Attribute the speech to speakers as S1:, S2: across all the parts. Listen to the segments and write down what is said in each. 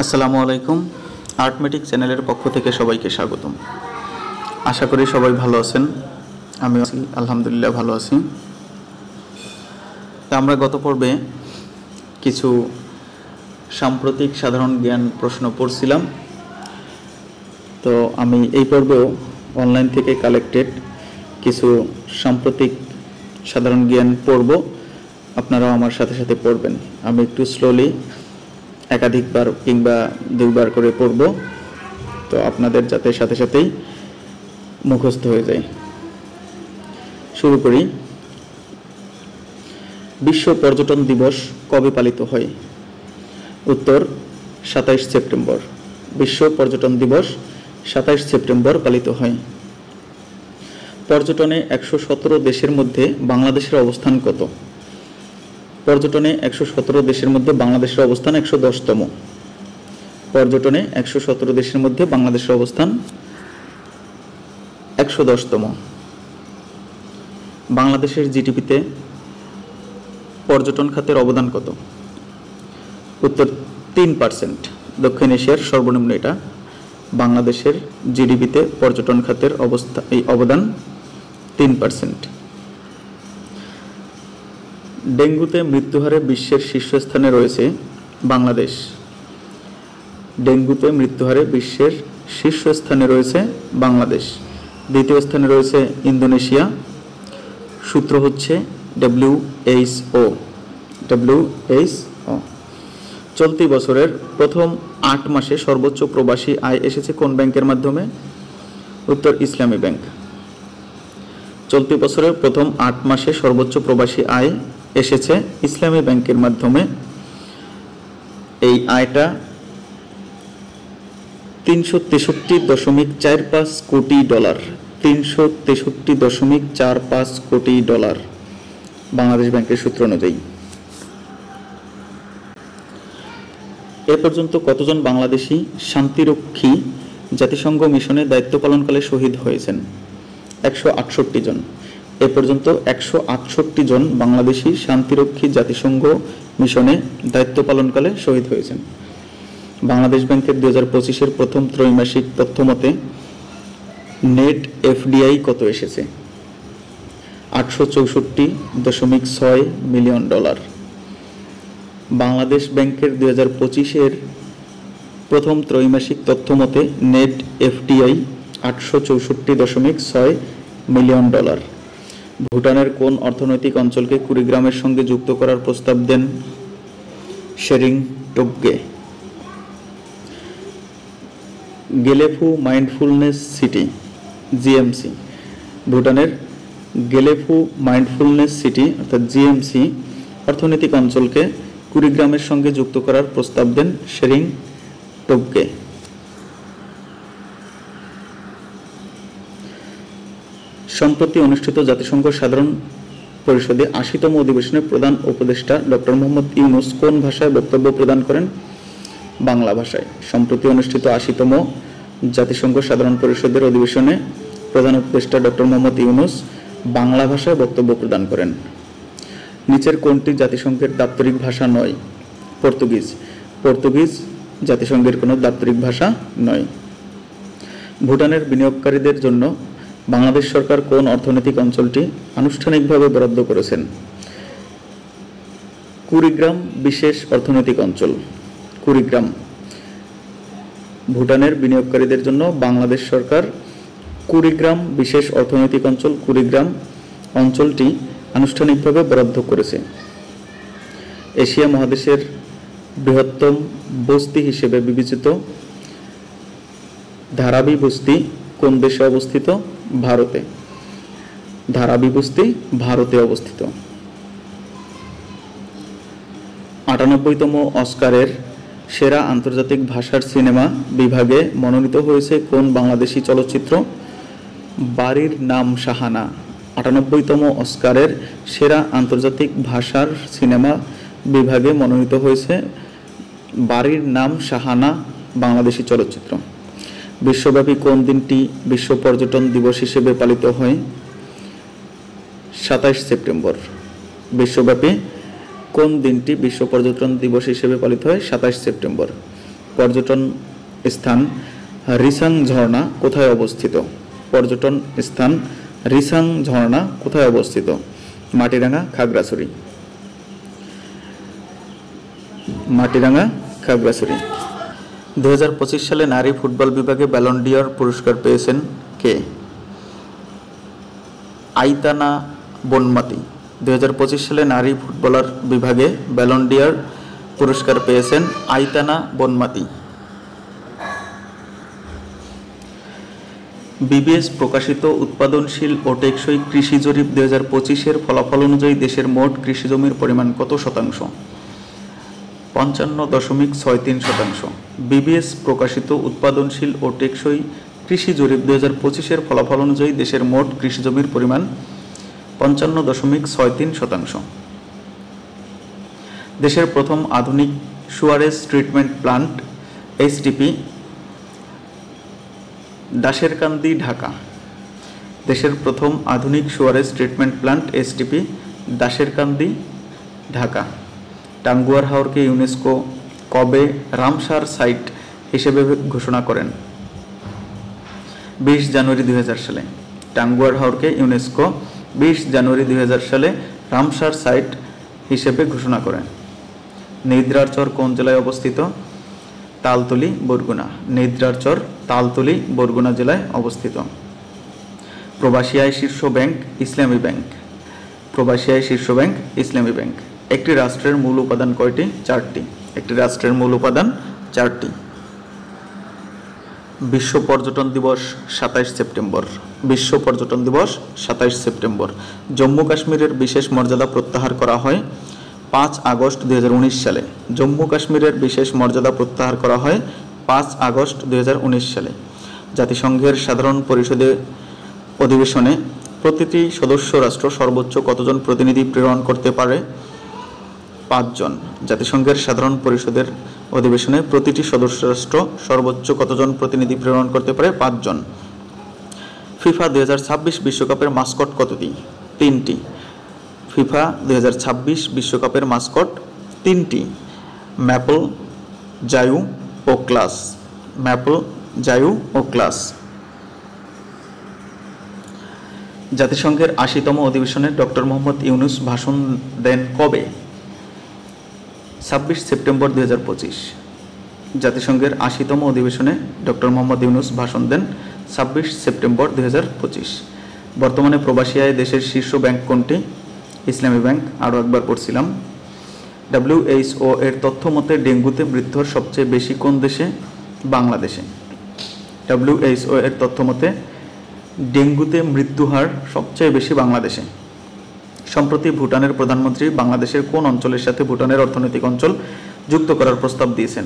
S1: আসসালামু আলাইকুম। আর্টমেটিক চ্যানেলের পক্ষ থেকে সবাইকে স্বাগতম। আশা করি সবাই ভালো আছেন। আমি আলহামদুলিল্লাহ ভালো আছি। আমরা গত পর্বে কিছু সাম্প্রতিক সাধারণ জ্ঞান প্রশ্ন পড়ছিলাম। তো আমি এই পর্বেও অনলাইন থেকে কালেক্টেড কিছু সাম্প্রতিক সাধারণ জ্ঞান পড়ব। আপনারাও আমার সাথে সাথে পড়বেন। আমি একটু স্লোলি একাধিকবার কিংবা দুইবার করে পড়ব, তো আপনাদের যাতে সাথে সাথেই মুখস্থ হয়ে যায়। শুরু করি। বিশ্ব পর্যটন দিবস কবে পালিত হয়? উত্তর 27 সেপ্টেম্বর। বিশ্ব পর্যটন দিবস 27 সেপ্টেম্বর পালিত হয়। পর্যটনে 117 দেশের মধ্যে বাংলাদেশের অবস্থান কত? পর্যটনে 117 দেশের মধ্যে বাংলাদেশের অবস্থান 110তম। পর্যটনে 117 দেশের মধ্যে বাংলাদেশের অবস্থান 110তম। বাংলাদেশের জিডিপিতে পর্যটন খাতের অবদান কত? উত্তর 3%। দক্ষিণ এশিয়ার সর্বনিম্ন এটা। বাংলাদেশের জিডিপিতে পর্যটন খাতের অবদান 3%। ডেঙ্গুতে মৃত্যুহারে বিশ্বের শীর্ষস্থানে রয়েছে বাংলাদেশ। ডেঙ্গুতে মৃত্যুহারে বিশ্বের শীর্ষস্থানে রয়েছে বাংলাদেশ। দ্বিতীয় স্থানে রয়েছে ইন্দোনেশিয়া। সূত্র হচ্ছে WHO। চলতি বছরের প্রথম 8 মাসে সর্বোচ্চ প্রবাসী আয় এসেছে কোন ব্যাংকের মাধ্যমে? উত্তর ইসলামী ব্যাংক। চলতি বছরের প্রথম 8 মাসে সর্বোচ্চ প্রবাসী আয় এসেছে ইসলামী ব্যাংকের মাধ্যমে। এই আয়টা 363.45 কোটি ডলার। 363.45 কোটি ডলার বাংলাদেশ ব্যাংকের সূত্র অনুযায়ী। এ পর্যন্ত কতজন বাংলাদেশি শান্তিরক্ষী জাতিসংঘ মিশনে দায়িত্ব পালনকালে শহীদ হয়েছেন? 168 জন। এ পর্যন্ত 168 জন বাংলাদেশি শান্তিরক্ষী জাতিসংঘ মিশনে দায়িত্ব পালনকালে শহীদ হয়েছেন। বাংলাদেশ ব্যাংকের 2025-এর প্রথম ত্রৈমাসিক তথ্য মতে নেট FDI কত এসেছে? 864.6 মিলিয়ন ডলার। বাংলাদেশ ব্যাংকের 2025-এর প্রথম ত্রৈমাসিক তথ্য মতে নেট FDI 864.6 মিলিয়ন ডলার। ভুটানের কোন অর্থনৈতিক অঞ্চলকে কুড়িগ্রামের সঙ্গে যুক্ত করার প্রস্তাব দেন Tshering Tobgay? Gelephu mindfulness city GMC। ভুটানের গেলেফু মাইন্ডফুলনেস সিটি অর্থাৎ GMC অর্থনৈতিক অঞ্চলকে কুড়িগ্রামের সঙ্গে যুক্ত করার প্রস্তাব দেন শেরিং টোবগে। সম্প্রতি অনুষ্ঠিত জাতিসংঘ সাধারণ পরিষদে 80তম অধিবেশনে প্রধান উপদেষ্টা ডক্টর মোহাম্মদ ইউনূস কোন ভাষায় বক্তব্য প্রদান করেন? বাংলা ভাষায়। সম্প্রতি অনুষ্ঠিত 80তম জাতিসংঘ সাধারণ পরিষদের অধিবেশনে প্রধান উপদেষ্টা ডক্টর মোহাম্মদ ইউনূস বাংলা ভাষায় বক্তব্য প্রদান করেন। নিচের কোনটি জাতিসংঘের দাপ্তরিক ভাষা নয়? পর্তুগিজ। পর্তুগিজ জাতিসংঘের কোনো দাপ্তরিক ভাষা নয়। ভুটানের বিনিয়োগকারীদের জন্য বাংলাদেশ সরকার কোন অর্থনৈতিক অঞ্চলটি আনুষ্ঠানিকভাবে বরাদ্দ করেছেন? কুড়িগ্রাম বিশেষ অর্থনৈতিক অঞ্চল। কুড়িগ্রাম। ভুটানের বিনিয়োগকারীদের জন্য বাংলাদেশ সরকার কুড়িগ্রাম বিশেষ অর্থনৈতিক অঞ্চল কুড়িগ্রাম অঞ্চলটি আনুষ্ঠানিকভাবে বরাদ্দ করেছে। এশিয়া মহাদেশের বৃহত্তম বস্তি হিসেবে বিবেচিত ধারাবি বস্তি কোন দেশে অবস্থিত? ভারতে। ধারাবি বস্তি ভারতে অবস্থিত। 98তম অস্কারের সেরা আন্তর্জাতিক ভাষার সিনেমা বিভাগে মনোনীত হয়েছে কোন বাংলাদেশি চলচ্চিত্র? বাড়ির নাম শাহানা। 98তম অস্কারের সেরা আন্তর্জাতিক ভাষার সিনেমা বিভাগে মনোনীত হয়েছে বাড়ির নাম শাহানা বাংলাদেশি চলচ্চিত্র। বিশ্বব্যাপী কোন দিনটি বিশ্ব পর্যটন দিবস হিসেবে পালিত হয়? 27 সেপ্টেম্বর। বিশ্বব্যাপী কোন দিনটি বিশ্ব পর্যটন দিবস হিসেবে পালিত হয়? 27 সেপ্টেম্বর। পর্যটন স্থান রিসাং ঝর্ণা কোথায় অবস্থিত? পর্যটন স্থান রিসাং ঝর্ণা কোথায় অবস্থিত? মাটিরাঙ্গা, খাগড়াছড়ি। মাটিরাঙ্গা, খাগড়াছড়ি। 2025 সালে নারী ফুটবল বিভাগে ব্যালন ডি'অর পুরস্কার পেয়েছেন কে? আইতানা বনমাতি। 2025 সালে নারী ফুটবলার বিভাগে ব্যালন ডি'অর পুরস্কার পেয়েছেন আইতানা বনমাতি। বিবিএস প্রকাশিত উৎপাদনশীল ও টেকসই কৃষি জরিপ 2025-এর ফলাফল অনুযায়ী দেশের মোট কৃষি জমির পরিমাণ কত শতাংশ? 55.63%। বিবিএস প্রকাশিত উৎপাদনশীল ও টেকসই কৃষি জরিপ 2025-এর ফলাফল অনুযায়ী দেশের মোট কৃষি জমির পরিমাণ 55.63%। দেশের প্রথম আধুনিক sewerage treatment plant HTP Dasherkandi, Dhaka. দেশের প্রথম আধুনিক sewerage treatment plant HTP Dasherkandi, Dhaka. Tanguar হাওরকে ইউনেস্কো কবে রামসার সাইট হিসেবে ঘোষণা করেন? 20 জানুয়ারি 2000 সালে। টাঙ্গুয়ার হাওরকে ইউনেস্কো 20 জানুয়ারি 2000 সালে রামসার সাইট হিসেবে ঘোষণা করেন। নিদ্রার চর কোন জেলায় অবস্থিত? তালতলি, বরগুনা। নিদ্রার চর তালতলি, বরগুনা জেলায় অবস্থিত। প্রবাসী আয় শীর্ষ ব্যাংক ইসলামী ব্যাংক। প্রবাসী আয় শীর্ষ ব্যাংক ইসলামী ব্যাংক। একটি রাষ্ট্রের মূল উপাদান কয়টি? 4টি। একটি রাষ্ট্রের মূল উপাদান 4টি। বিশ্ব পর্যটন দিবস 27 সেপ্টেম্বর। বিশ্ব পর্যটন দিবস 27 সেপ্টেম্বর। জম্মু কাশ্মীরের বিশেষ মর্যাদা প্রত্যাহার করা হয় 5 আগস্ট 2019 সালে। জম্মু কাশ্মীরের বিশেষ মর্যাদা প্রত্যাহার করা হয় 5 আগস্ট 2019 সালে। জাতিসংঘের সাধারণ পরিষদের অধিবেশনে প্রতিটি সদস্য রাষ্ট্র সর্বোচ্চ কতজন প্রতিনিধি প্রেরণ করতে পারে? 5 জন। জাতিসংঘের সাধারণ পরিষদের অধিবেশনে প্রতিটি সদস্য রাষ্ট্র সর্বোচ্চ কতজন প্রতিনিধি প্রেরণ করতে পারে? 5 জন। ফিফা 2026 বিশ্বকাপের মাস্কট কতটি? 3টি। ফিফা 2026 বিশ্বকাপের মাস্কট 3টি। ম্যাপল, জায়ু ও ক্লাস। ম্যাপল, জায়ু ও ক্লাস। জাতিসংঘের 80তম অধিবেশনে ডক্টর মোহাম্মদ ইউনূস ভাষণ দেন কবে? 26 সেপ্টেম্বর 2025। জাতিসংঘের 80তম অধিবেশনে ডক্টর মোহাম্মদ ইউনূস ভাষণ দেন 26 সেপ্টেম্বর 2025। বর্তমানে প্রবাসী আয় দেশের শীর্ষ ব্যাংক কোনটি? ইসলামী ব্যাংক। আরও একবার পড়ছিলাম। WHO এর তথ্য মতে ডেঙ্গুতে মৃত্যুর সবচেয়ে বেশি কোন দেশে? বাংলাদেশে। WHO এর তথ্য মতে ডেঙ্গুতে মৃত্যুহার সবচেয়ে বেশি বাংলাদেশে। সম্প্রতি ভুটানের প্রধানমন্ত্রী বাংলাদেশের কোন অঞ্চলের সাথে ভুটানের অর্থনৈতিক অঞ্চল যুক্ত করার প্রস্তাব দিয়েছেন?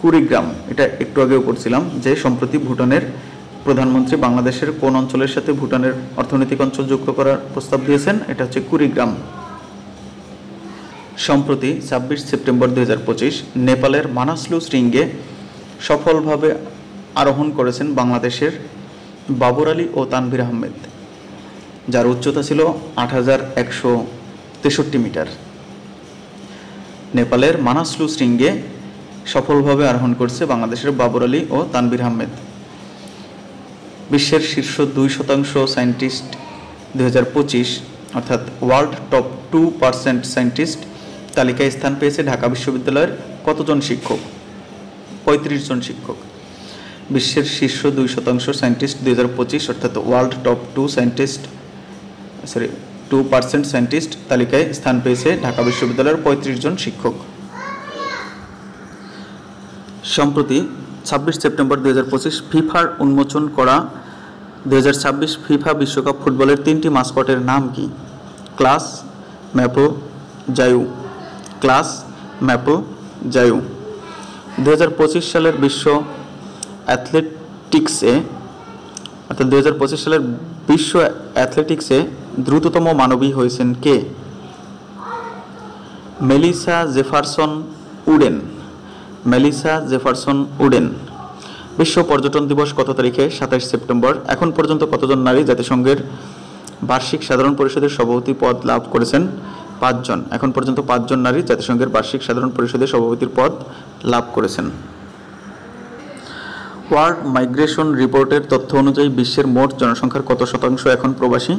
S1: কুড়িগ্রাম। এটা একটু আগেও পড়ছিলাম যে সম্প্রতি ভুটানের প্রধানমন্ত্রী বাংলাদেশের কোন অঞ্চলের সাথে ভুটানের অর্থনৈতিক অঞ্চল যুক্ত করার প্রস্তাব দিয়েছেন? এটা হচ্ছে কুড়িগ্রাম। সম্প্রতি 26 সেপ্টেম্বর 2025 নেপালের মানাসলু শৃঙ্গে সফলভাবে আরোহণ করেছেন বাংলাদেশের বাবর আলী ও তানভীর আহমেদ, যার উচ্চতা ছিল 8163 মিটার। নেপালের মানাসলু শৃঙ্গে সফলভাবে আরোহণ করছে বাংলাদেশের বাবর আলী ও তানভীর আহমেদ। বিশ্বের শীর্ষ 2% সায়েন্টিস্ট 2025 অর্থাৎ ওয়ার্ল্ড টপ 2% সায়েন্টিস্ট তালিকায় স্থান পেয়েছে ঢাকা বিশ্ববিদ্যালয়ের কতজন শিক্ষক? 35 জন শিক্ষক। বিশ্বের শীর্ষ 2% সায়েন্টিস্ট 2025 অর্থাৎ ওয়ার্ল্ড টপ 2% সায়েন্টিস্ট তালিকায় স্থান পেয়েছে ঢাকা বিশ্ববিদ্যালয়ের 35 জন শিক্ষক। সম্প্রতি 26 সেপ্টেম্বর 2025 ফিফার উন্মোচন করা 2026 ফিফা বিশ্বকাপ ফুটবলের 3টি মাস্কটের নাম কি? Klaus, Maple, Jayu. Klaus, Maple, Jayu. 2025 সালের বিশ্ব অ্যাথলেটিক্সে অর্থাৎ 2025 সালের বিশ্ব অ্যাথলেটিক্সে দ্রুততম মানবী হয়েছেন কে? Melissa Jefferson Wooden. Melissa Jefferson Wooden. বিশ্ব পর্যটন দিবস কত তারিখে? 27 সেপ্টেম্বর। এখন পর্যন্ত কতজন নারী জাতিসংঘের বার্ষিক সাধারণ পরিষদের সভাপতি পদ লাভ করেছেন? 5 জন। এখন পর্যন্ত 5 জন নারী জাতিসংঘের বার্ষিক সাধারণ পরিষদের সভাপতির পদ লাভ করেছেন। ওয়ার্ল্ড মাইগ্রেশন রিপোর্টের তথ্য অনুযায়ী বিশ্বের মোট জনসংখ্যার কত শতাংশ এখন প্রবাসী?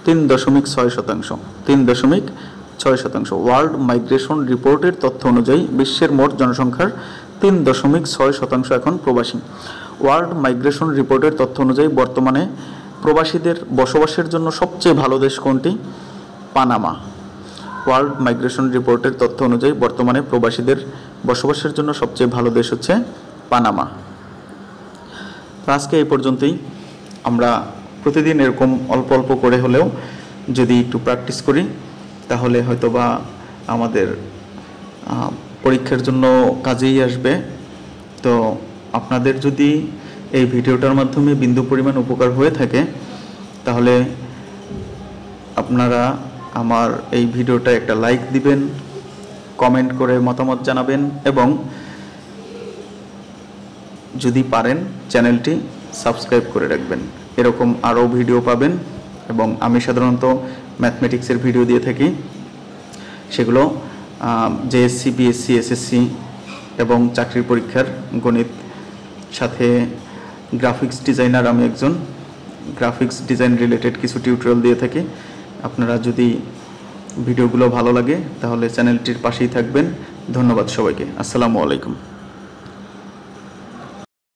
S1: 3.6%। 3.6%। ওয়ার্ল্ড মাইগ্রেশন রিপোর্টের তথ্য অনুযায়ী বিশ্বের মোট জনসংখ্যার 3.6% এখন প্রবাসী। ওয়ার্ল্ড মাইগ্রেশন রিপোর্টের তথ্য অনুযায়ী বর্তমানে প্রবাসীদের বসবাসের জন্য সবচেয়ে ভালো দেশ কোনটি? পানামা। ওয়ার্ল্ড মাইগ্রেশন রিপোর্টের তথ্য অনুযায়ী বর্তমানে প্রবাসীদের বসবাসের জন্য সবচেয়ে ভালো দেশ হচ্ছে পানামা। আজকে এই পর্যন্তই। আমরা প্রতিদিন এরকম অল্প অল্প করে হলেও যদি একটু প্র্যাকটিস করি তাহলে হয়তোবা আমাদের পরীক্ষার জন্য কাজেই আসবে। তো আপনাদের যদি এই ভিডিওটার মাধ্যমে বিন্দু পরিমাণ উপকার হয়ে থাকে তাহলে আপনারা আমার এই ভিডিওটা একটা লাইক দিবেন, কমেন্ট করে মতামত জানাবেন এবং যদি পারেন চ্যানেলটি সাবস্ক্রাইব করে রাখবেন। এরকম আরও ভিডিও পাবেন এবং আমি সাধারণত ম্যাথমেটিক্সের ভিডিও দিয়ে থাকি। সেগুলো জেএসসি, বিএসসি, এসএসসি এবং চাকরির পরীক্ষার গণিত, সাথে গ্রাফিক্স ডিজাইনার, আমি একজন গ্রাফিক্স ডিজাইন রিলেটেড কিছু টিউটোরিয়াল দিয়ে থাকি। আপনারা যদি ভিডিওগুলো ভালো লাগে তাহলে চ্যানেলটির পাশেই থাকবেন। ধন্যবাদ সবাইকে। আসসালামু আলাইকুম।